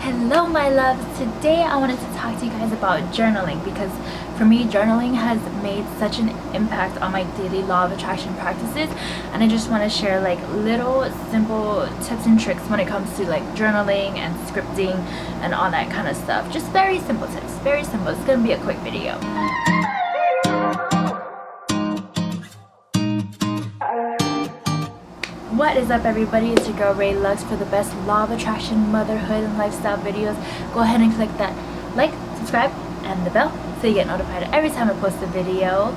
Hello my loves, today I wanted to talk to you guys about journaling because for me journaling has made such an impact on my daily law of attraction practices, and I just want to share like little simple tips and tricks when it comes to like journaling and scripting and all that kind of stuff. Just very simple tips, very simple. It's gonna be a quick video. What is up everybody, it's your girl Ray Lux for the best law of attraction, motherhood, and lifestyle videos. Go ahead and click that like, subscribe, and the bell so you get notified every time I post a video.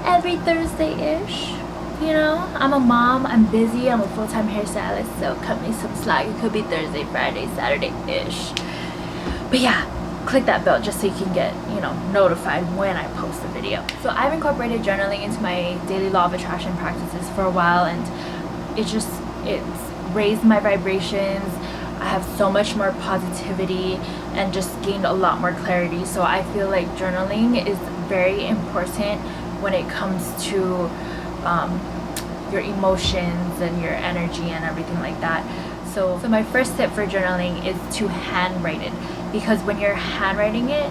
Every Thursday-ish. You know, I'm a mom, I'm busy, I'm a full-time hairstylist, so cut me some slack. It could be Thursday, Friday, Saturday-ish. But yeah, click that bell just so you can get, you know, notified when I post a video. So I've incorporated journaling into my daily law of attraction practices for a while, and it's raised my vibrations. I have so much more positivity and just gained a lot more clarity. So I feel like journaling is very important when it comes to your emotions and your energy and everything like that. So my first tip for journaling is to handwrite it, because when you're handwriting it,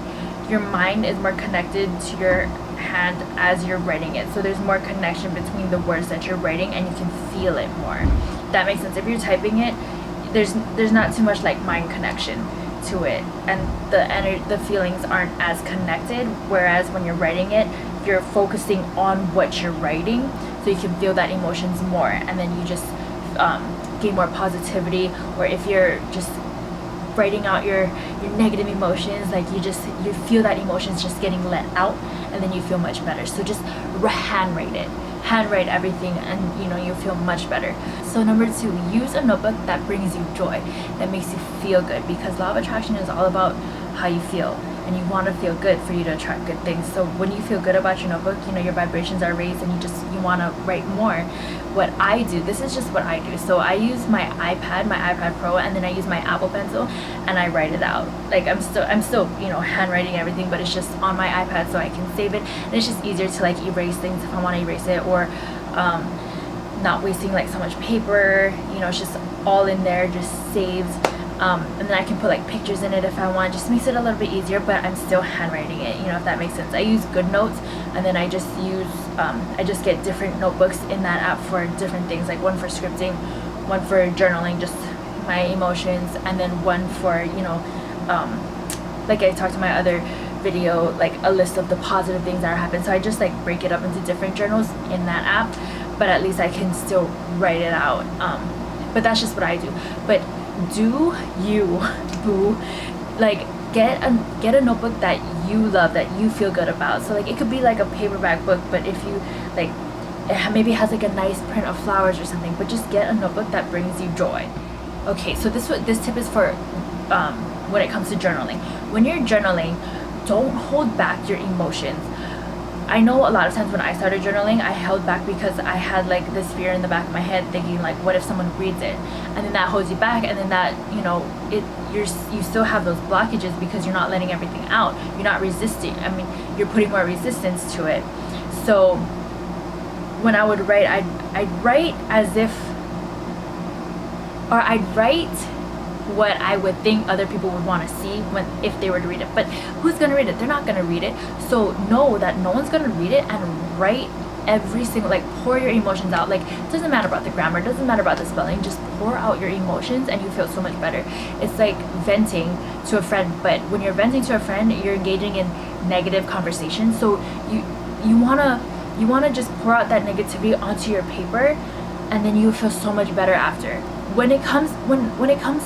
your mind is more connected to your hand as you're writing it. So there's more connection between the words that you're writing and you can feel it more. That makes sense. If you're typing it, there's not too much like mind connection to it, and the feelings aren't as connected, whereas when you're writing it, you're focusing on what you're writing, so you can feel that emotions more, and then you just gain more positivity. Or if you're just writing out your negative emotions, like you feel that emotions just getting let out, and then you feel much better. So just handwrite everything, and you know, you feel much better. So number 2, use a notebook that brings you joy, that makes you feel good, because law of attraction is all about how you feel, and you want to feel good for you to attract good things. So when you feel good about your notebook, you know, your vibrations are raised, and you want to write more. What I do, this is just what I do. So I use my iPad Pro, and then I use my Apple Pencil, and I write it out. Like I'm still, you know, handwriting everything, but it's just on my iPad, so I can save it, and it's just easier to like erase things if I want to erase it, or not wasting like so much paper. You know, it's just all in there, just saved. And then I can put like pictures in it if I want. Just makes it a little bit easier, but I'm still handwriting it, you know, if that makes sense. I use GoodNotes, and then I just use I just get different notebooks in that app for different things, like one for scripting, one for journaling, just my emotions, and then one for, you know, like I talked to my other video, like a list of the positive things that are happening. So I just like break it up into different journals in that app, but at least I can still write it out. But that's just what I do. But do you, boo, like get a notebook that you love, that you feel good about. So like it could be like a paperback book, but if you like, maybe has like a nice print of flowers or something, but just get a notebook that brings you joy. Okay, so this tip is for when it comes to journaling. When you're journaling, don't hold back your emotions. I know a lot of times when I started journaling, I held back because I had like this fear in the back of my head, thinking like, what if someone reads it? And then that holds you back, and then that, you know, you still have those blockages because you're not letting everything out. You're not resisting. I mean, you're putting more resistance to it. So when I would write, I'd write as if, or I'd write what I would think other people would want to see if they were to read it. But who's gonna read it? They're not gonna read it. So know that no one's gonna read it, and write every single, like, pour your emotions out. Like, it doesn't matter about the grammar, it doesn't matter about the spelling, just pour out your emotions, and you feel so much better. It's like venting to a friend, but when you're venting to a friend, you're engaging in negative conversation. So you wanna just pour out that negativity onto your paper, and then you feel so much better after. When it comes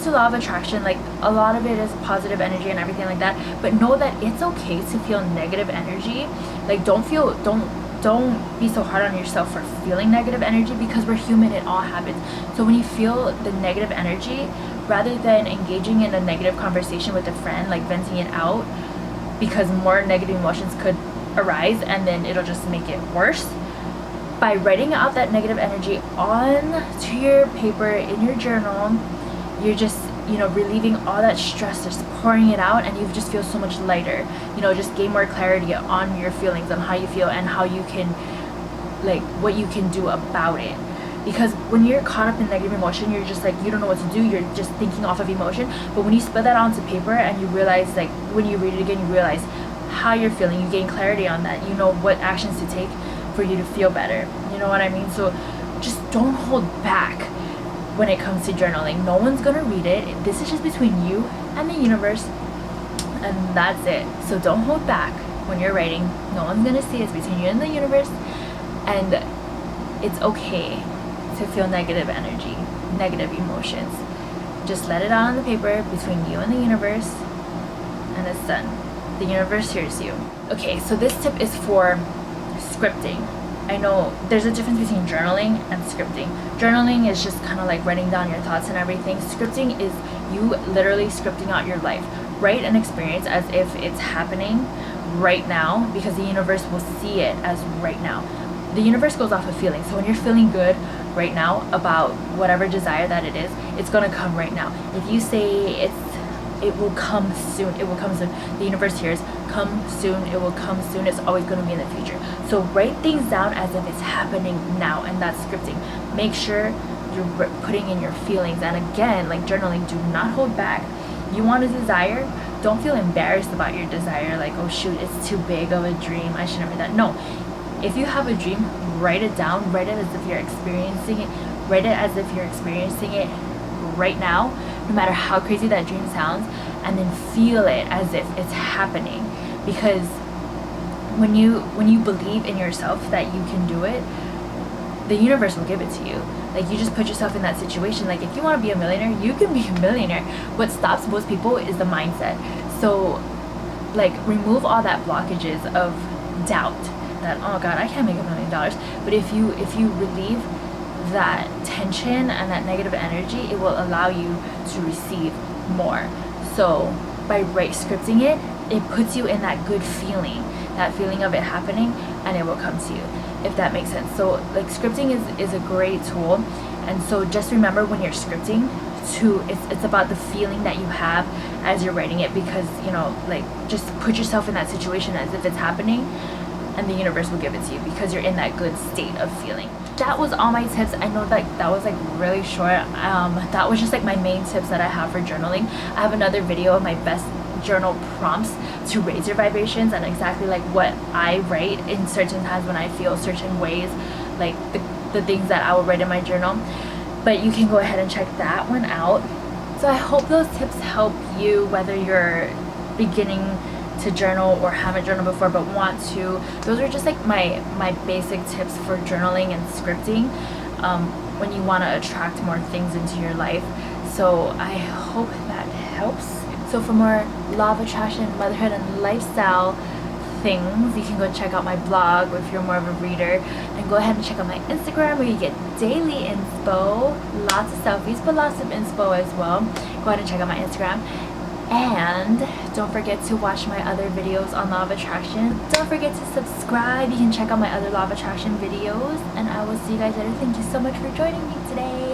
to law of attraction, like a lot of it is positive energy and everything like that, but know that it's okay to feel negative energy. Like don't be so hard on yourself for feeling negative energy, because we're human, it all happens. So when you feel the negative energy, rather than engaging in a negative conversation with a friend, like venting it out, because more negative emotions could arise and then it'll just make it worse, by writing out that negative energy onto your paper in your journal, you're just, you know, relieving all that stress, just pouring it out, and you just feel so much lighter. You know, just gain more clarity on your feelings, on how you feel, and how you can, like, what you can do about it. Because when you're caught up in negative emotion, you're just like, you don't know what to do, you're just thinking off of emotion. But when you spit that onto paper and you realize, like when you read it again, you realize how you're feeling, you gain clarity on that, you know what actions to take for you to feel better, you know what I mean? So just don't hold back when it comes to journaling. No one's gonna read it. This is just between you and the universe, and that's it. So don't hold back when you're writing. No one's gonna see it. It's between you and the universe, and it's okay to feel negative energy, negative emotions. Just let it out on the paper between you and the universe, and it's done. The universe hears you. Okay, so this tip is for scripting. I know there's a difference between journaling and scripting. Journaling is just kind of like writing down your thoughts and everything. Scripting is you literally scripting out your life. Write an experience as if it's happening right now, because the universe will see it as right now. The universe goes off of feelings. So when you're feeling good right now about whatever desire that it is, it's gonna come right now. If you say it will come soon, it will come soon. The universe hears, come soon, it will come soon. It's always going to be in the future. So write things down as if it's happening now, and that's scripting. Make sure you're putting in your feelings. And again, like journaling, do not hold back. You want a desire, don't feel embarrassed about your desire, like, oh shoot, it's too big of a dream, I shouldn't read that. No, if you have a dream, write it down, write it as if you're experiencing it, write it as if you're experiencing it right now, no matter how crazy that dream sounds, and then feel it as if it's happening. Because when you believe in yourself that you can do it, the universe will give it to you. Like, you just put yourself in that situation. Like, if you want to be a millionaire, you can be a millionaire. What stops most people is the mindset. So like, remove all that blockages of doubt that, oh god, I can't make $1 million. But if you relieve that tension and that negative energy, it will allow you to receive more. So by scripting it, it puts you in that good feeling, that feeling of it happening, and it will come to you, if that makes sense. So like, scripting is a great tool. And so just remember, when you're scripting, it's about the feeling that you have as you're writing it, because, you know, like, just put yourself in that situation as if it's happening, and the universe will give it to you because you're in that good state of feeling. That was all my tips. I know that was like really short. That was just like my main tips that I have for journaling. I have another video of my best journal prompts to raise your vibrations, and exactly like what I write in certain times when I feel certain ways, like the things that I will write in my journal. But you can go ahead and check that one out. So I hope those tips help you, whether you're beginning to journal or haven't journaled before but want to. Those are just like my basic tips for journaling and scripting when you want to attract more things into your life. So I hope that helps. So for more law of attraction, motherhood, and lifestyle things, you can go check out my blog if you're more of a reader, and go ahead and check out my Instagram, where you get daily inspo, lots of selfies, but lots of inspo as well. Go ahead and check out my Instagram. And don't forget to watch my other videos on law of attraction. Don't forget to subscribe. You can check out my other law of attraction videos, and I will see you guys later. Thank you so much for joining me today.